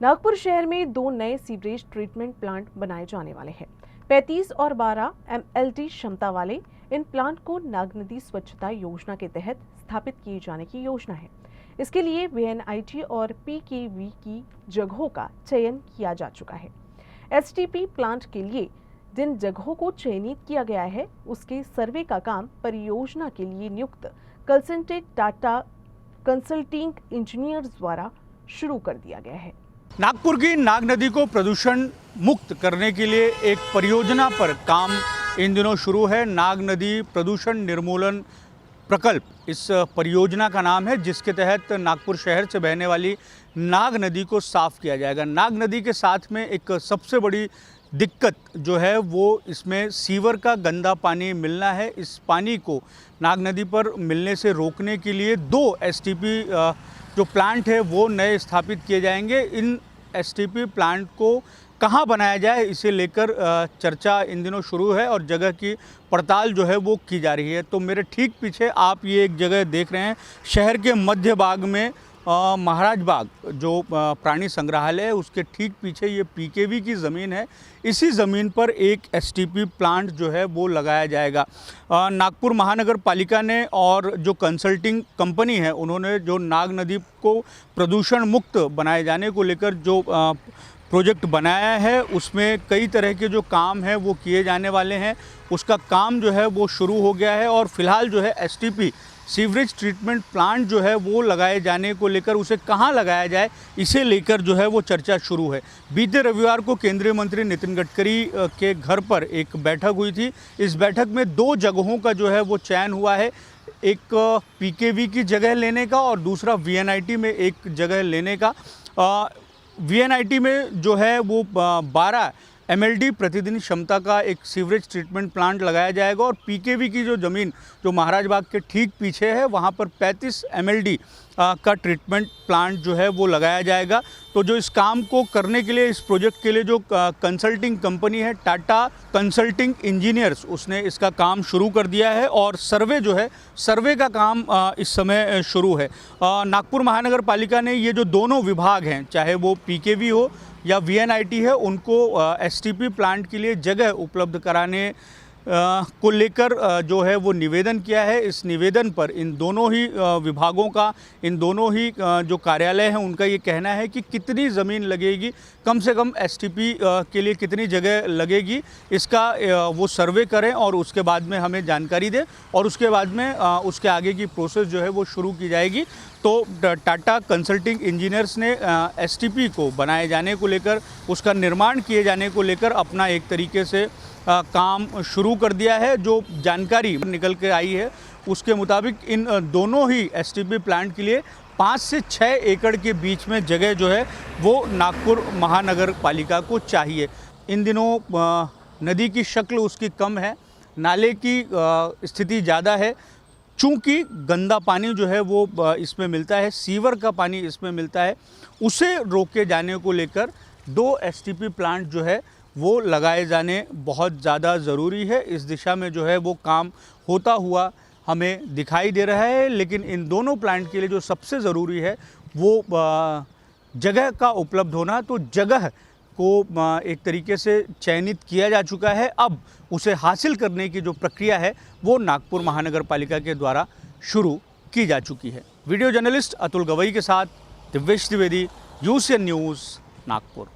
नागपुर शहर में 2 नए सीवरेज ट्रीटमेंट प्लांट बनाए जाने वाले हैं। 35 और 12 MLD क्षमता वाले इन प्लांट को नाग नदी स्वच्छता योजना के तहत स्थापित किए जाने की योजना है। इसके लिए VNIT और PKV की जगहों का चयन किया जा चुका है। STP प्लांट के लिए जिन जगहों को चयनित किया गया है, उसके सर्वे का काम परियोजना के लिए नियुक्त कंसल्टेंट टाटा कंसल्टिंग इंजीनियर्स द्वारा शुरू कर दिया गया है। नागपुर की नाग नदी को प्रदूषण मुक्त करने के लिए एक परियोजना पर काम इन दिनों शुरू है। नाग नदी प्रदूषण निर्मूलन प्रकल्प इस परियोजना का नाम है, जिसके तहत नागपुर शहर से बहने वाली नाग नदी को साफ किया जाएगा। नाग नदी के साथ में एक सबसे बड़ी दिक्कत जो है वो इसमें सीवर का गंदा पानी मिलना है। इस पानी को नाग नदी पर मिलने से रोकने के लिए 2 STP जो प्लांट है वो नए स्थापित किए जाएंगे। इन STP प्लांट को कहाँ बनाया जाए, इसे लेकर चर्चा इन दिनों शुरू है और जगह की पड़ताल जो है वो की जा रही है। तो मेरे ठीक पीछे आप ये एक जगह देख रहे हैं, शहर के मध्य भाग में महाराज बाग जो प्राणी संग्रहालय है, उसके ठीक पीछे ये PKV की ज़मीन है। इसी ज़मीन पर एक STP प्लांट जो है वो लगाया जाएगा। नागपुर महानगर पालिका ने और जो कंसल्टिंग कंपनी है, उन्होंने जो नाग नदी को प्रदूषण मुक्त बनाए जाने को लेकर जो प्रोजेक्ट बनाया है, उसमें कई तरह के जो काम हैं वो किए जाने वाले हैं। उसका काम जो है वो शुरू हो गया है और फिलहाल जो है STP सीवरेज ट्रीटमेंट प्लांट जो है वो लगाए जाने को लेकर, उसे कहाँ लगाया जाए इसे लेकर जो है वो चर्चा शुरू है। बीते रविवार को केंद्रीय मंत्री नितिन गडकरी के घर पर एक बैठक हुई थी। इस बैठक में 2 जगहों का जो है वो चयन हुआ है, एक PKV की जगह लेने का और दूसरा VNIT में एक जगह लेने का। VNIT में जो है वो 12 MLD प्रतिदिन क्षमता का एक सीवरेज ट्रीटमेंट प्लांट लगाया जाएगा और PKV की जो ज़मीन जो महाराज बाग के ठीक पीछे है, वहाँ पर 35 MLD का ट्रीटमेंट प्लांट जो है वो लगाया जाएगा। तो जो इस काम को करने के लिए, इस प्रोजेक्ट के लिए जो कंसल्टिंग कंपनी है टाटा कंसल्टिंग इंजीनियर्स, उसने इसका काम शुरू कर दिया है और सर्वे जो है, सर्वे का काम इस समय शुरू है। नागपुर महानगर पालिका ने ये जो दोनों विभाग हैं, चाहे वो PKV हो या VNIT है, उनको STP प्लांट के लिए जगह उपलब्ध कराने को लेकर जो है वो निवेदन किया है। इस निवेदन पर इन दोनों ही विभागों का, इन दोनों ही जो कार्यालय हैं, उनका ये कहना है कि कितनी ज़मीन लगेगी, कम से कम STP के लिए कितनी जगह लगेगी, इसका वो सर्वे करें और उसके बाद में हमें जानकारी दें और उसके बाद में उसके आगे की प्रोसेस जो है वो शुरू की जाएगी। तो टाटा कंसल्टिंग इंजीनियर्स ने STP को बनाए जाने को लेकर, उसका निर्माण किए जाने को लेकर अपना एक तरीके से काम शुरू कर दिया है। जो जानकारी निकल के आई है उसके मुताबिक इन दोनों ही STP प्लांट के लिए 5 से 6 एकड़ के बीच में जगह जो है वो नागपुर महानगर पालिका को चाहिए। इन दिनों नदी की शक्ल उसकी कम है, नाले की स्थिति ज़्यादा है, चूँकि गंदा पानी जो है वो इसमें मिलता है, सीवर का पानी इसमें मिलता है। उसे रोके जाने को लेकर 2 STP प्लांट जो है वो लगाए जाने बहुत ज़्यादा ज़रूरी है। इस दिशा में जो है वो काम होता हुआ हमें दिखाई दे रहा है, लेकिन इन दोनों प्लांट के लिए जो सबसे ज़रूरी है वो जगह का उपलब्ध होना। तो जगह को एक तरीके से चयनित किया जा चुका है, अब उसे हासिल करने की जो प्रक्रिया है वो नागपुर महानगर पालिका के द्वारा शुरू की जा चुकी है। वीडियो जर्नलिस्ट अतुल गवई के साथ दिव्येश द्विवेदी, UCN न्यूज़, नागपुर।